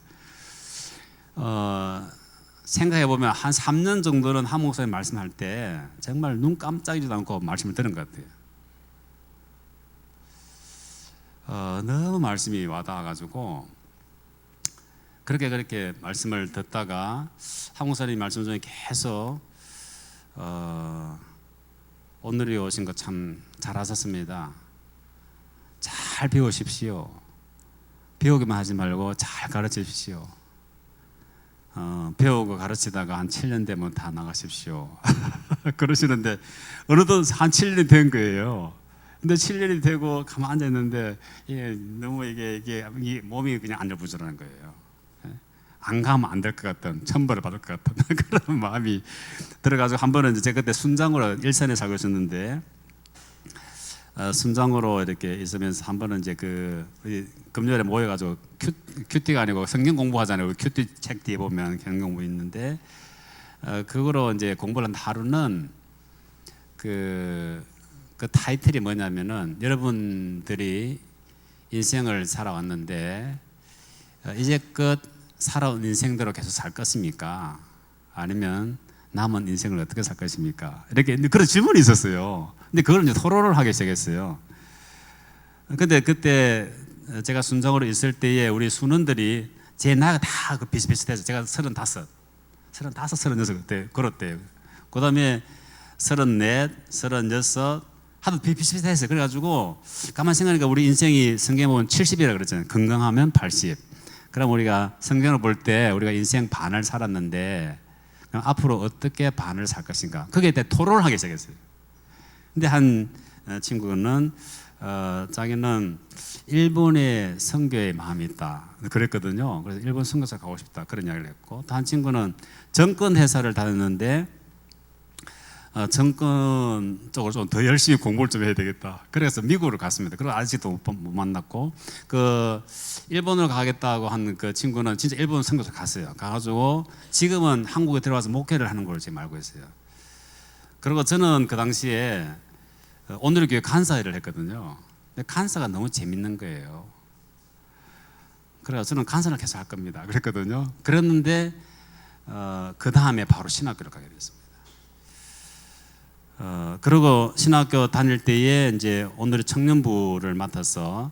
생각해보면 한 3년 정도는 한 목사님 말씀할 때 정말 눈 깜짝이지도 않고 말씀을 들은 것 같아요. 너무 말씀이 와닿아가지고 그렇게 말씀을 듣다가 한국 사람이 말씀 중에 계속 오늘이 오신 거 참 잘하셨습니다. 잘 배우십시오. 배우기만 하지 말고 잘 가르치십시오. 배우고 가르치다가 한 7년 되면 다 나가십시오. 그러시는데 어느덧 한 7년이 된 거예요. 근데 7년이 되고 가만히 앉아 있는데 너무 이게 몸이 그냥 안절부절한 거예요. 안 가면 안 될 것 같은, 천벌을 받을 것 같은 그런 마음이 들어가지고 한 번은 제가 그때 순장으로 일산에 살고 있었는데 순장으로 이렇게 있으면서 한 번은 이제 우리 금요일에 모여가지고 큐티가 아니고 성경 공부하잖아요. 큐티 책 뒤에 보면 성경 공부 있는데 그거로 이제 공부를 한 하루는 그 타이틀이 뭐냐면은 여러분들이 인생을 살아왔는데 이제껏 살아온 인생대로 계속 살 것입니까? 아니면 남은 인생을 어떻게 살 것입니까? 이렇게 그런 질문이 있었어요. 근데 그걸 이제 토론을 하기 시작했어요. 근데 그때 제가 순정으로 있을 때에 우리 순원들이 제 나이가 다 비슷비슷해서 제가 35, 36 그때 그렇대요. 그 다음에 34, 36 하도 비슷비슷했어요. 그래가지고 가만 생각하니까 우리 인생이 성경에 보면 70이라 그랬잖아요. 건강하면 80. 그럼 우리가 성경을 볼 때 우리가 인생 반을 살았는데 그럼 앞으로 어떻게 반을 살 것인가? 그게 때 토론을 하기 시작했어요. 근데 한 친구는 자기는 일본의 선교에 마음이 있다 그랬거든요. 그래서 일본 선교사 가고 싶다 그런 이야기를 했고, 또 한 친구는 정권 회사를 다녔는데 정권 쪽으로 좀 더 열심히 공부를 좀 해야 되겠다. 그래서 미국으로 갔습니다. 그리고 아직도 못 만났고, 일본으로 가겠다고 한 그 친구는 진짜 일본 선교사 갔어요. 가가지고 지금은 한국에 들어와서 목회를 하는 걸로 지금 알고 있어요. 그리고 저는 그 당시에 오늘의 교회 간사 일을 했거든요. 근데 간사가 너무 재밌는 거예요. 그래서 저는 간사를 계속 할 겁니다. 그랬거든요. 그랬는데 그 다음에 바로 신학교를 가게 됐습니다. 그리고 신학교 다닐 때에 이제 오늘의 청년부를 맡아서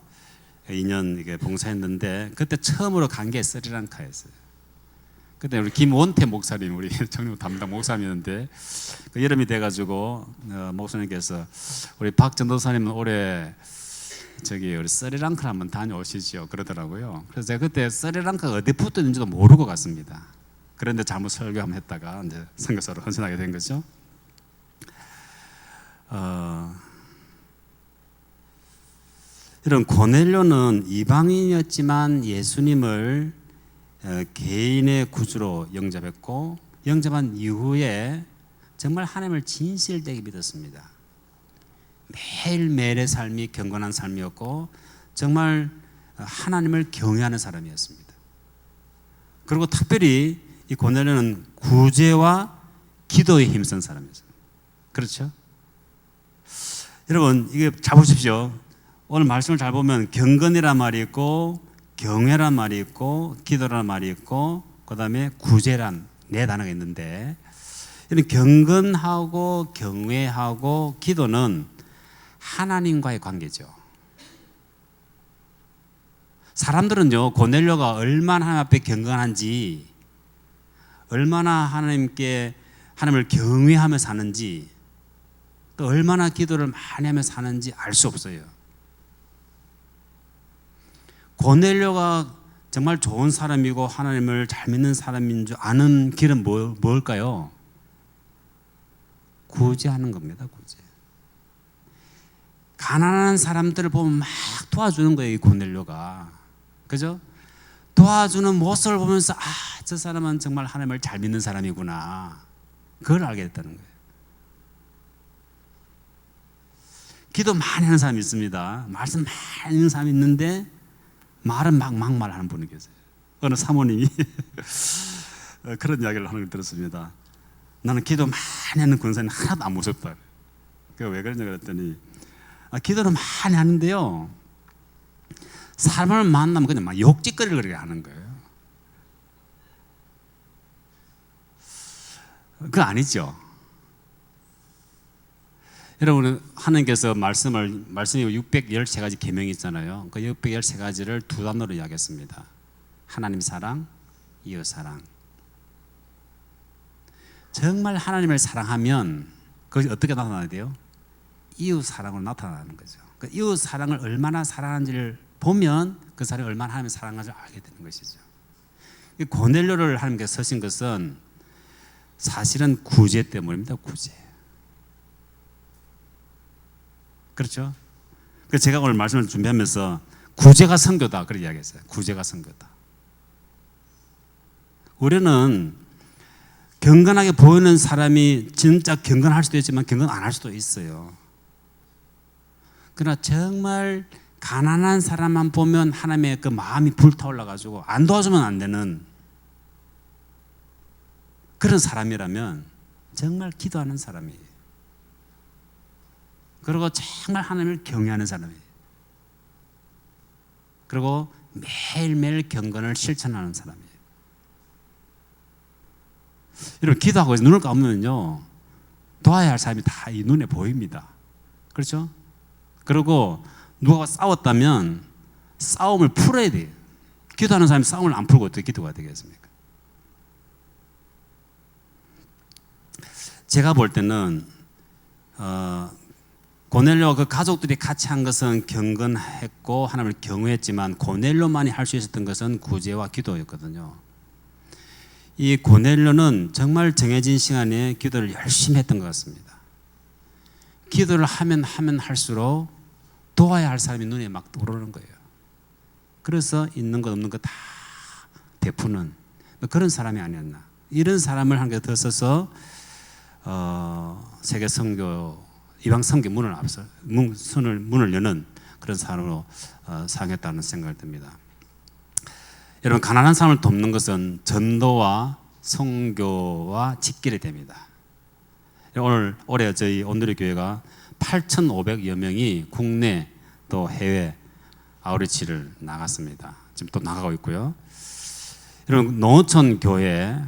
2년 이게 봉사했는데, 그때 처음으로 간 게 스리랑카였어요. 그때 우리 김원태 목사님, 우리 청년부 담당 목사님이었는데 여름이 돼가지고 목사님께서 우리 박 전도사님은 올해 우리 스리랑카를 한번 다녀오시죠 그러더라고요. 그래서 제가 그때 스리랑카가 어디 붙어 있는지도 모르고 갔습니다. 그런데 잘못 설교 한번 했다가 이제 선교사로 헌신하게 된 거죠. 이런 고넬료는 이방인이었지만 예수님을 개인의 구주로 영접했고, 영접한 이후에 정말 하나님을 진실되게 믿었습니다. 매일매일의 삶이 경건한 삶이었고 정말 하나님을 경외하는 사람이었습니다. 그리고 특별히 이 고넬료는 구제와 기도에 힘쓴 사람이었습니다. 그렇죠? 여러분 이게 잘 보십시오. 오늘 말씀을 잘 보면 경건이란 말이 있고 경외란 말이 있고 기도란 말이 있고 그 다음에 구제란 네 단어가 있는데, 이런 경건하고 경외하고 기도는 하나님과의 관계죠. 사람들은요 고넬료가 얼마나 하나님 앞에 경건한지, 얼마나 하나님을 경외하며 사는지, 또 얼마나 기도를 많이 하며 사는지 알 수 없어요. 고넬료가 정말 좋은 사람이고 하나님을 잘 믿는 사람인 줄 아는 길은 뭘까요? 구제하는 겁니다. 구제. 가난한 사람들을 보면 막 도와주는 거예요. 이 고넬료가. 그죠? 도와주는 모습을 보면서 저 사람은 정말 하나님을 잘 믿는 사람이구나, 그걸 알게 됐다는 거예요. 기도 많이 하는 사람이 있습니다. 말씀 많이 하는 사람이 있는데 말은 막말하는 분이 계세요. 어느 사모님이 그런 이야기를 하는 걸 들었습니다. 나는 기도 많이 하는 권사님 하나도 안 무섭다. 그게 왜 그러냐 그랬더니 기도를 많이 하는데요, 사람을 만나면 그냥 막 욕짓거리를 그렇게 하는 거예요. 그거 아니죠. 여러분, 하나님께서 말씀이 613가지 계명이 있잖아요. 그 613가지를 두 단어로 이야기했습니다. 하나님 사랑, 이웃 사랑. 정말 하나님을 사랑하면 그것이 어떻게 나타나야 돼요? 이웃 사랑으로 나타나는 거죠. 그 이웃 사랑을 얼마나 사랑하는지를 보면 그 사람이 얼마나 하나님을 사랑하는지 알게 되는 것이죠. 이 고넬료를 하나님께서 쓰신 것은 사실은 구제 때문입니다. 구제. 그렇죠? 그래서 제가 오늘 말씀을 준비하면서 구제가 선교다 그렇게 이야기했어요. 구제가 선교다. 우리는 경건하게 보이는 사람이 진짜 경건할 수도 있지만 경건 안 할 수도 있어요. 그러나 정말 가난한 사람만 보면 하나님의 그 마음이 불타올라 가지고 안 도와주면 안 되는 그런 사람이라면 정말 기도하는 사람이에요. 그리고 정말 하나님을 경외하는 사람이에요. 그리고 매일매일 경건을 실천하는 사람이에요. 여러분, 기도하고 눈을 감으면요, 도와야 할 사람이 다 이 눈에 보입니다. 그렇죠? 그리고 누가 싸웠다면 싸움을 풀어야 돼요. 기도하는 사람이 싸움을 안 풀고 어떻게 기도가 되겠습니까? 제가 볼 때는 고넬료와 그 가족들이 같이 한 것은 경건했고 하나님을 경외했지만 고넬료만이 할 수 있었던 것은 구제와 기도였거든요. 이 고넬료는 정말 정해진 시간에 기도를 열심히 했던 것 같습니다. 기도를 하면 할수록 도와야 할 사람이 눈에 막 들어오는 거예요. 그래서 있는 것 없는 것 다 베푸는 그런 사람이 아니었나. 이런 사람을 한 개 더 써서 세계 선교, 이방 선교 문을 여는 그런 사람으로 사용했다는 생각이 듭니다. 여러분, 가난한 사람을 돕는 것은 전도와 선교와 직결이 됩니다. 올해 저희 온누리 교회가 8,500여 명이 국내 또 해외 아우리치를 나갔습니다. 지금 또 나가고 있고요. 여러분, 농어촌 교회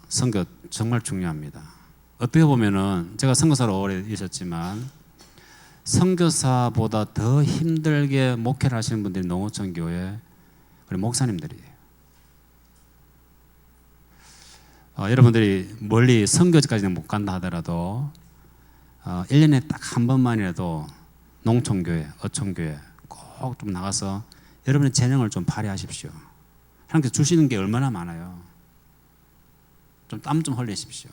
선교 정말 중요합니다. 어떻게 보면은 제가 선교사로 오래 있었지만 선교사보다 더 힘들게 목회를 하시는 분들이 농어촌 교회 그리고 목사님들이에요. 여러분들이 멀리 선교지까지는 못 간다 하더라도 1년에 딱 한 번만이라도 농촌교회, 어촌교회 꼭 좀 나가서 여러분의 재능을 좀 발휘하십시오. 하나님께서 주시는 게 얼마나 많아요. 좀 땀 좀 흘리십시오.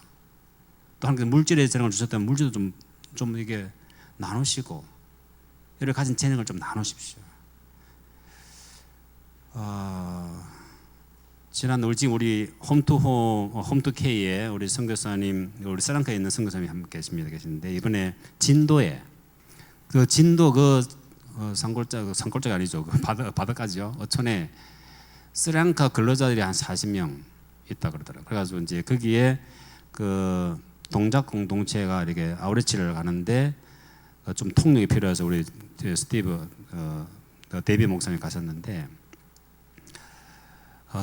또 하나님께서 물질의 재능을 주셨다면 물질도 좀 이게 나누시고 여러 가진 재능을 좀 나누십시오. 지난 우리 홈투케이에 우리 선교사님, 우리 스리랑카에 있는 선교사님이 한 분 계신데 이번에 진도에 산골짜기 아니죠, 바다까지요. 어촌에 스리랑카 근로자들이 한 40명 있다 그러더라고요. 그래가지고 이제 거기에 그 동작 공동체가 이렇게 아우리치를 가는데 좀 통역이 필요해서 우리 스티브 데이비 목사님 가셨는데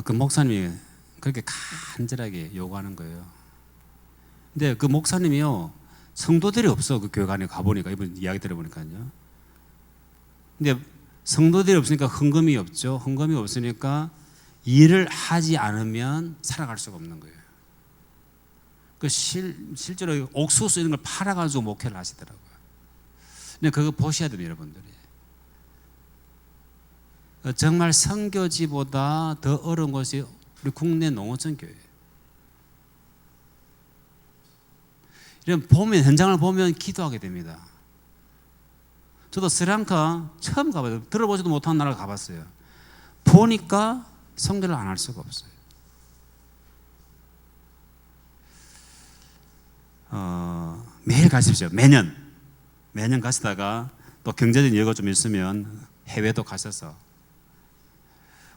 그 목사님이 그렇게 간절하게 요구하는 거예요. 근데 그 목사님이요, 성도들이 없어. 그 교회관에 가보니까, 이번 이야기 들어보니까요. 근데 성도들이 없으니까 헌금이 없죠. 헌금이 없으니까 일을 하지 않으면 살아갈 수가 없는 거예요. 실제로 옥수수 이런 걸 팔아가지고 목회를 하시더라고요. 근데 그거 보셔야 돼요, 여러분들이. 정말 선교지보다 더 어려운 것이 우리 국내 농어촌 교회예요. 이런 현장을 보면 기도하게 됩니다. 저도 스리랑카 처음 가봐요. 들어보지도 못한 나라 가봤어요. 보니까 선교를 안 할 수가 없어요. 매일 가십시오. 매년 가시다가 또 경제적인 여유가 좀 있으면 해외도 가셔서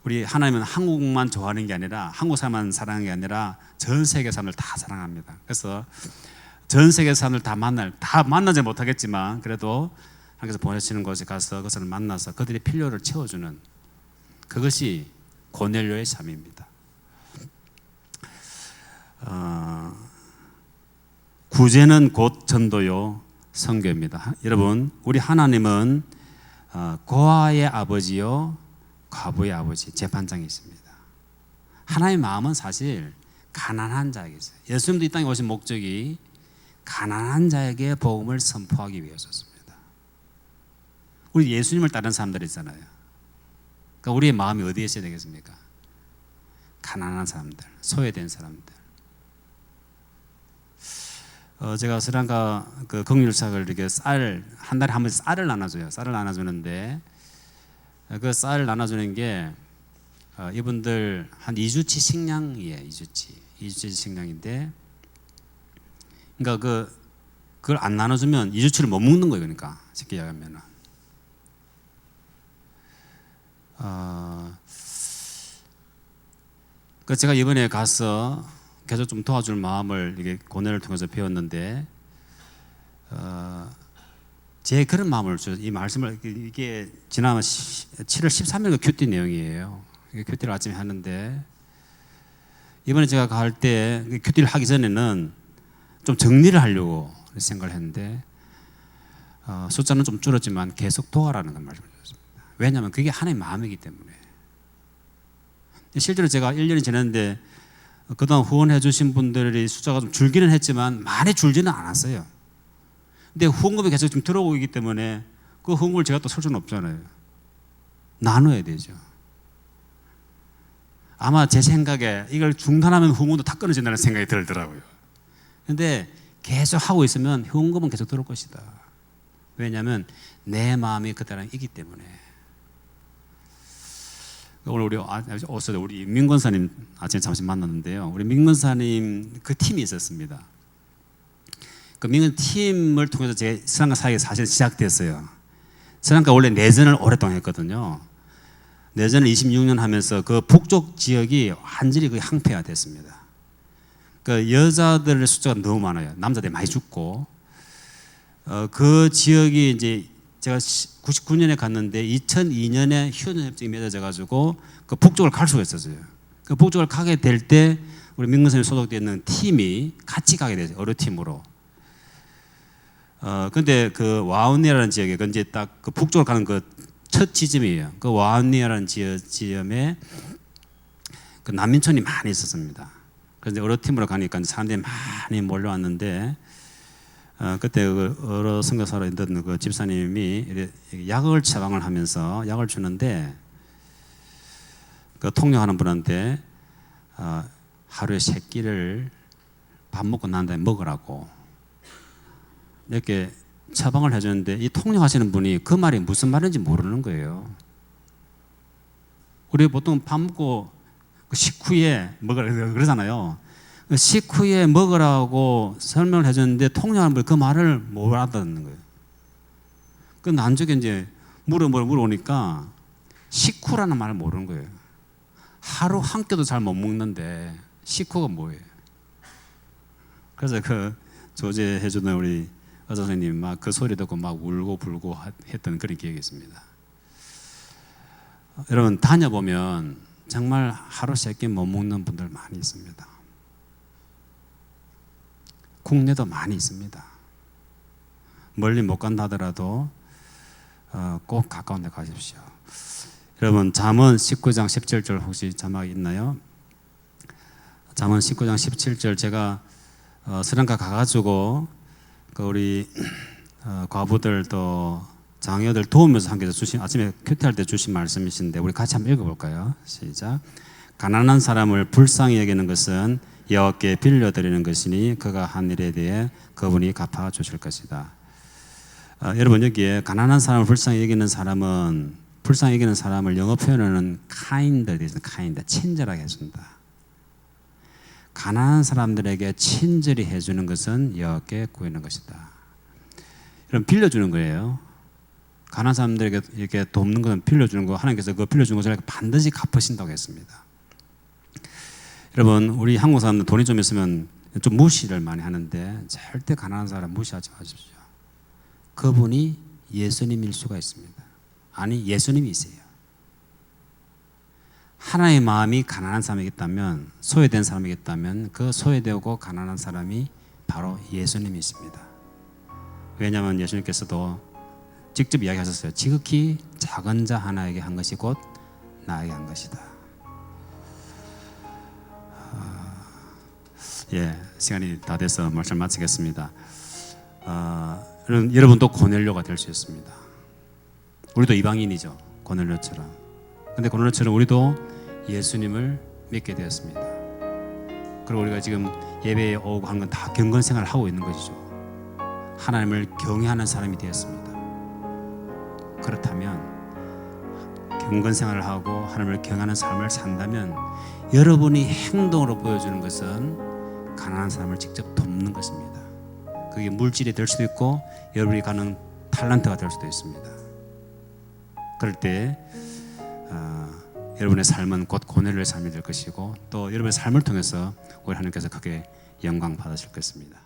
우리 하나님은 한국만 좋아하는 게 아니라 한국 사람만 사랑하는 게 아니라 전 세계 사람을 다 사랑합니다. 그래서 전 세계 사람을 다 만나지 못하겠지만 그래도 하나님께서 보내시는 곳에 가서 그것을 만나서 그들의 필요를 채워주는 그것이 고넬료의 삶입니다. 구제는 곧 전도요 선교입니다. 여러분, 우리 하나님은 고아의 아버지요 과부의 아버지, 재판장이십니다. 하나님의 마음은 사실 가난한 자에게 있어요. 예수님도 이 땅에 오신 목적이 가난한 자에게 복음을 선포하기 위해서였습니다. 우리 예수님을 따르는 사람들 있잖아요. 그러니까 우리의 마음이 어디에 있어야 되겠습니까? 가난한 사람들, 소외된 사람들. 제가 스리랑카 그 긍휼사역을 이렇게 한 달에 한 번씩 쌀을 나눠줘요. 쌀을 나눠주는데 그 쌀을 나눠주는 게 이분들 한 2주치 식량이에요. 2주치 식량인데, 그러니까 그걸 안 나눠주면 2주치를 못 먹는 거예요. 그러니까 쉽게 이야기하면은. 그 제가 이번에 가서 계속 좀 도와줄 마음을 이게 고뇌를 통해서 배웠는데, 제 그런 마음을 이 말씀을 이게 지난 7월 13일 큐티 내용이에요. 큐티를 아침에 하는데, 이번에 제가 갈 때 큐티를 하기 전에는 좀 정리를 하려고 생각을 했는데, 숫자는 좀 줄었지만 계속 도와라는 걸 말씀드렸습니다. 왜냐하면 그게 하나님의 마음이기 때문에. 실제로 제가 1년이 지났는데 그동안 후원해 주신 분들이 숫자가 좀 줄기는 했지만 많이 줄지는 않았어요. 근데 후원금이 계속 좀 들어오고 있기 때문에 그 후원금을 제가 또 쓸 수는 없잖아요. 나눠야 되죠. 아마 제 생각에 이걸 중단하면 후원금도 다 끊어진다는 생각이 들더라고요. 근데 계속 하고 있으면 후원금은 계속 들어올 것이다. 왜냐하면 내 마음이 그때랑 있기 때문에. 오늘 우리 민권사님 아침에 잠시 만났는데요. 우리 민권사님 그 팀이 있었습니다. 그 민권 팀을 통해서 제 스리랑카 사역이 사실 시작됐어요. 스리랑카 원래 내전을 오랫동안 했거든요. 내전을 26년 하면서 그 북쪽 지역이 완전히 거의 항폐화됐습니다. 그 여자들의 숫자가 너무 많아요. 남자들이 많이 죽고, 그 지역이 이제 제가 99년에 갔는데 2002년에 휴전협정이 맺어져 가지고 그 북쪽을 갈 수가 있었어요. 그 북쪽을 가게 될 때 우리 민건선이 소속되어 있는 팀이 같이 가게 됐어요. 어뢰팀으로. 근데 그 와운니라는 지역에 그 이제 딱 그 북쪽으로 가는 그 첫 지점이에요. 그 와운니라는 지점에 그 난민촌이 많이 있었습니다. 그래서 어뢰팀으로 가니까 사람들이 많이 몰려왔는데, 그때 그 어로 선교사로 있던 그 집사님이 약을 처방을 하면서 약을 주는데, 그 통역하는 분한테 하루에 3끼를 밥 먹고 난 다음에 먹으라고 이렇게 처방을 해주는데, 이 통역하시는 분이 그 말이 무슨 말인지 모르는 거예요. 우리 보통 밥 먹고 그 식후에 먹으라 그러잖아요. 식후에 먹으라고 설명을 해줬는데 통역하는 분이 그 말을 못 알아듣는 거예요. 그 나중에 이제 물어보니까 식후라는 말을 모르는 거예요. 하루 한 끼도 잘 못 먹는데 식후가 뭐예요? 그래서 그 조제해주는 우리 의사 선생님이 막 그 소리 듣고 막 울고 불고 했던 그런 기억이 있습니다. 여러분, 다녀보면 정말 하루 3끼 못 먹는 분들 많이 있습니다. 국내도 많이 있습니다. 멀리 못 간다 하더라도 꼭 가까운 데 가십시오. 여러분, 잠언 19장 17절 혹시 자막이 있나요? 잠언 19장 17절 제가 스리랑카 가가지고 그 우리 과부들 또 장녀들 도우면서 함께 주신, 아침에 큐티할 때 주신 말씀이신데 우리 같이 한번 읽어볼까요? 시작. 가난한 사람을 불쌍히 여기는 것은 여호와께 빌려드리는 것이니 그가 한 일에 대해 그분이 갚아주실 것이다. 여러분, 여기에 가난한 사람을 불쌍히 여기는 사람을 영어 표현으로는 kind, 친절하게 해준다. 가난한 사람들에게 친절히 해주는 것은 여호와께 구하는 것이다. 여러분, 빌려주는 거예요. 가난한 사람들에게 이렇게 돕는 것은 빌려주는 거, 하나님께서 그 빌려준 것을 반드시 갚으신다고 했습니다. 여러분, 우리 한국 사람들 돈이 좀 있으면 좀 무시를 많이 하는데 절대 가난한 사람 무시하지 마십시오. 그분이 예수님일 수가 있습니다. 아니, 예수님이세요. 하나님의 마음이 가난한 사람이겠다면, 소외된 사람이겠다면 그 소외되고 가난한 사람이 바로 예수님이십니다. 왜냐하면 예수님께서도 직접 이야기하셨어요. 지극히 작은 자 하나에게 한 것이 곧 나에게 한 것이다. 시간이 다 돼서 말씀 마치겠습니다. 여러분도 고넬료가 될 수 있습니다. 우리도 이방인이죠. 고넬료처럼. 근데 고넬료처럼 우리도 예수님을 믿게 되었습니다. 그리고 우리가 지금 예배에 오고 하는 건 다 경건 생활을 하고 있는 것이죠. 하나님을 경외하는 사람이 되었습니다. 그렇다면 경건 생활을 하고 하나님을 경외하는 삶을 산다면 여러분이 행동으로 보여주는 것은 가난한 사람을 직접 돕는 것입니다. 그게 물질이 될 수도 있고 여러분이 가는 탤런트가 될 수도 있습니다. 그럴 때 여러분의 삶은 곧 고넬료의 삶이 될 것이고 또 여러분의 삶을 통해서 우리 하나님께서 크게 영광 받으실 것입니다.